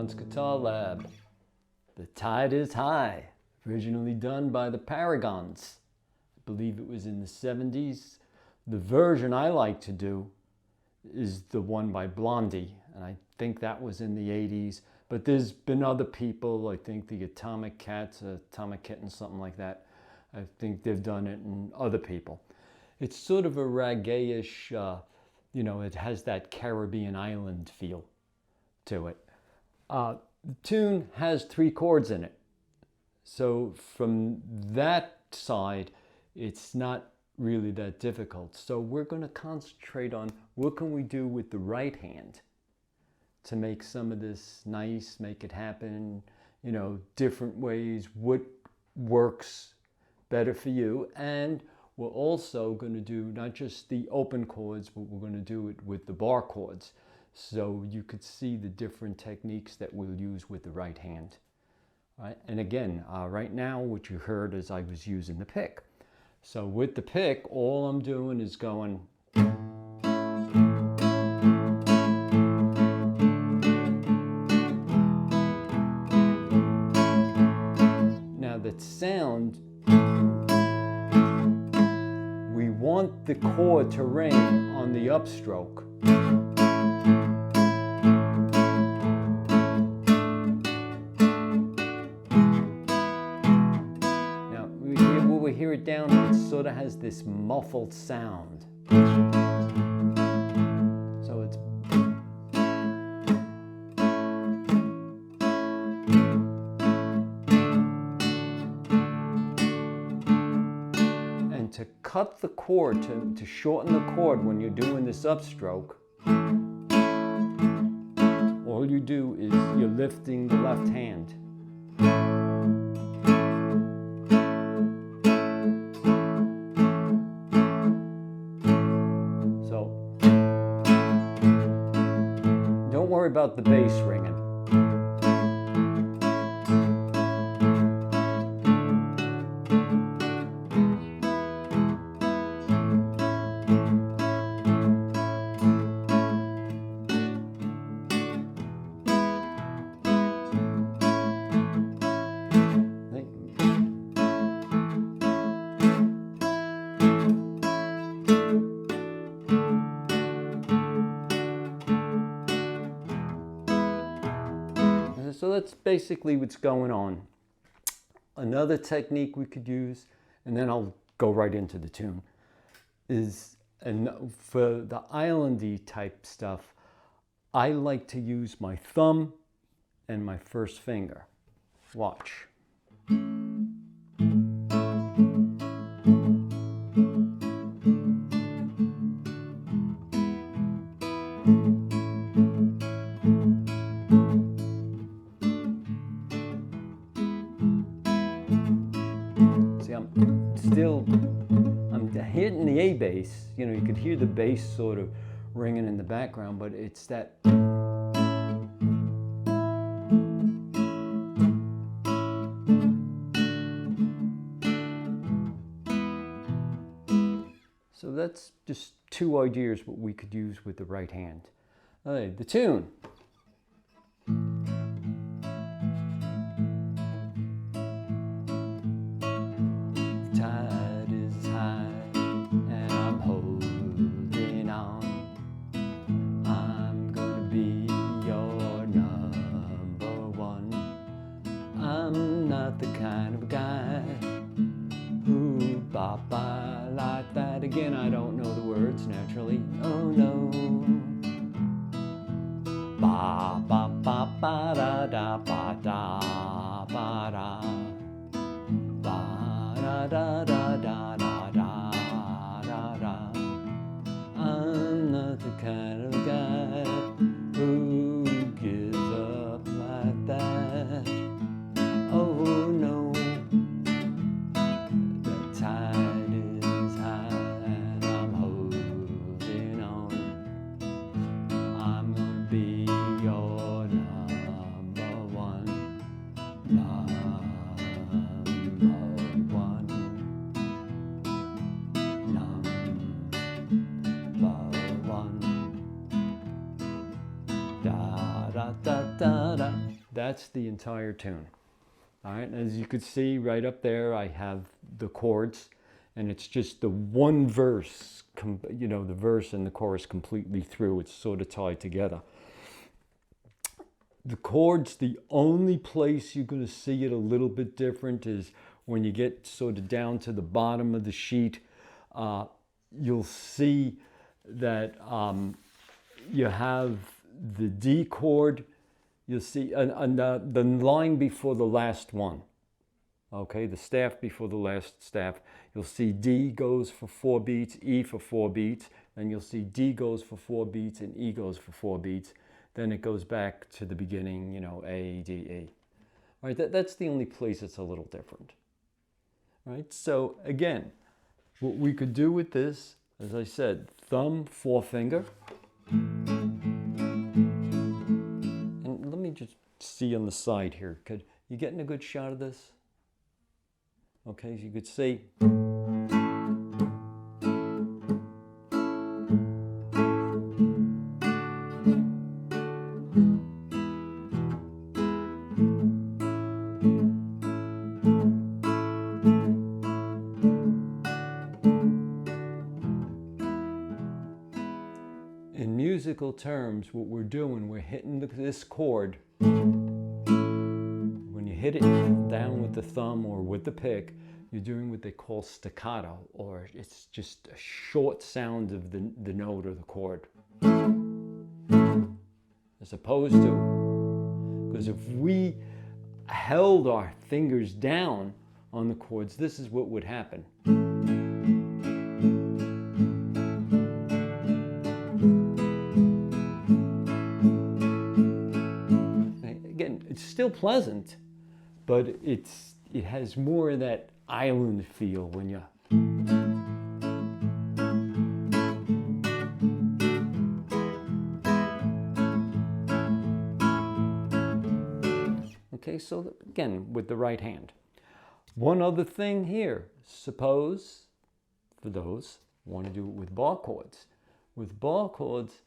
Paragons Guitar Lab. The Tide is High, originally done by the Paragons. I believe it was in the 70s. The version I like to do is the one by Blondie, and I think that was in the 80s. But there's been other people, I think the Atomic Kitten, something like that. I think they've done it, and other people. It's sort of a reggae-ish, it has that Caribbean island feel to it. The tune has 3 chords in it. So from that side, it's not really that difficult. So we're going to concentrate on what can we do with the right hand to make some of this nice, make it happen, different ways, what works better for you. And we're also going to do not just the open chords, but we're going to do it with the bar chords. So you could see the different techniques that we'll use with the right hand. All right? And again, right now what you heard is I was using the pick. So with the pick, all I'm doing is going. Now that sound, we want the chord to ring on the upstroke. We hear it down, it sort of has this muffled sound. So it's and to cut the chord, to shorten the chord when you're doing this upstroke, all you do is you're lifting the left hand. Don't worry about the bass ringing. So that's basically what's going on. Another technique we could use, and then I'll go right into the tune, is, and for the islandy type stuff, I like to use my thumb and my first finger. Watch. I'm hitting the A bass, you could hear the bass sort of ringing in the background, but it's that. So that's just 2 ideas what we could use with the right hand. All right, the tune. I'm not the kind of guy who ba-ba like that. Again, I don't know the words naturally. Oh no. Ba-ba-ba-ba-da-da-ba-da. Ba-da-da-da-da-da-da-da-da. I'm not the kind of guy who gives up like that. Oh no, the tide is high and I'm holding on. I'm gonna be your number one, number one. That's the entire tune. All right, and as you could see right up there, I have the chords, and it's just the one verse, you know, the verse and the chorus completely through. It's sort of tied together. The chords, the only place you're going to see it a little bit different is when you get sort of down to the bottom of the sheet. You'll see that you have the D chord. You'll see the line before the last one. Okay, the staff before the last staff. You'll see D goes for 4 beats, E for 4 beats, and you'll see D goes for 4 beats and E goes for 4 beats. Then it goes back to the beginning, you know, A, D, E. All right, that's the only place it's a little different. All right, so again, what we could do with this, as I said, thumb, forefinger. And let me just see on the side here. Could you getting a good shot of this? Okay, so you could see. In musical terms, what we're doing, we're hitting this chord. When you hit it down with the thumb or with the pick, you're doing what they call staccato, or it's just a short sound of the note or the chord. As opposed to, because if we held our fingers down on the chords, this is what would happen. Again, it's still pleasant, but it has more of that island feel when you. Okay, so again, with the right hand. One other thing here, suppose, for those who want to do it with bar chords. With bar chords,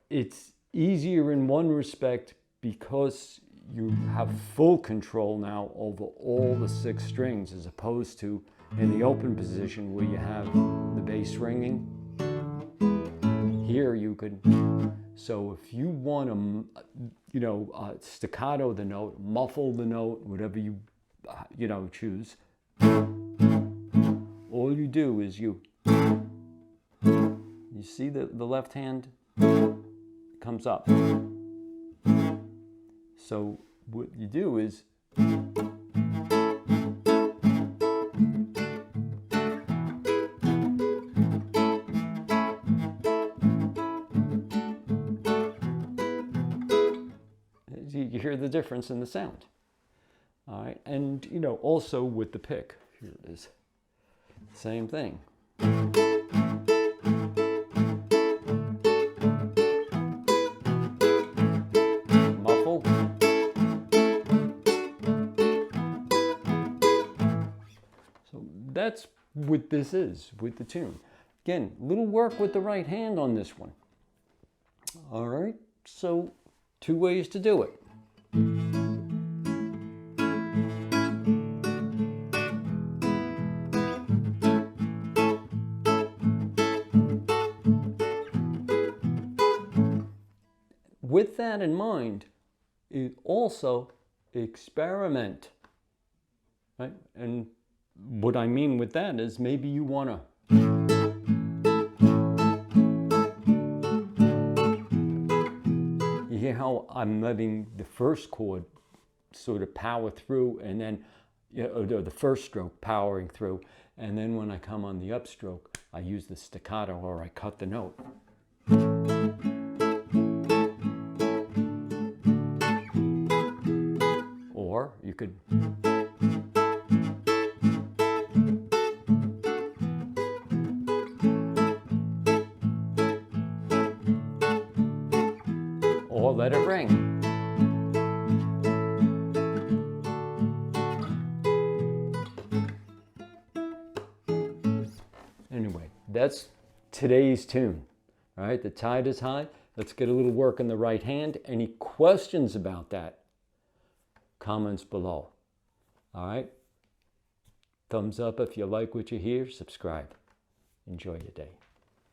it's easier in one respect because you have full control now over all the 6 strings, as opposed to in the open position where you have the bass ringing. Here you could, so if you want to, you know, staccato the note, muffle the note, whatever you, you know, choose, all you do is you see the left hand comes up. So what you do is you hear the difference in the sound. All right, and you know, also with the pick, here it is, same thing. Muffle. So that's what this is with the tune. Again, little work with the right hand on this one. All right, so 2 ways to do it. With that in mind, also experiment, right? And what I mean with that is maybe you want to you hear how I'm letting the first chord sort of power through, and then, you know, the first stroke powering through, and then when I come on the upstroke, I use the staccato or I cut the note. Or you could or let it ring. Anyway, that's today's tune. All right, the tide is high. Let's get a little work on the right hand. Any questions about that? comments below. All right? Thumbs up if you like what you hear. Subscribe. Enjoy your day.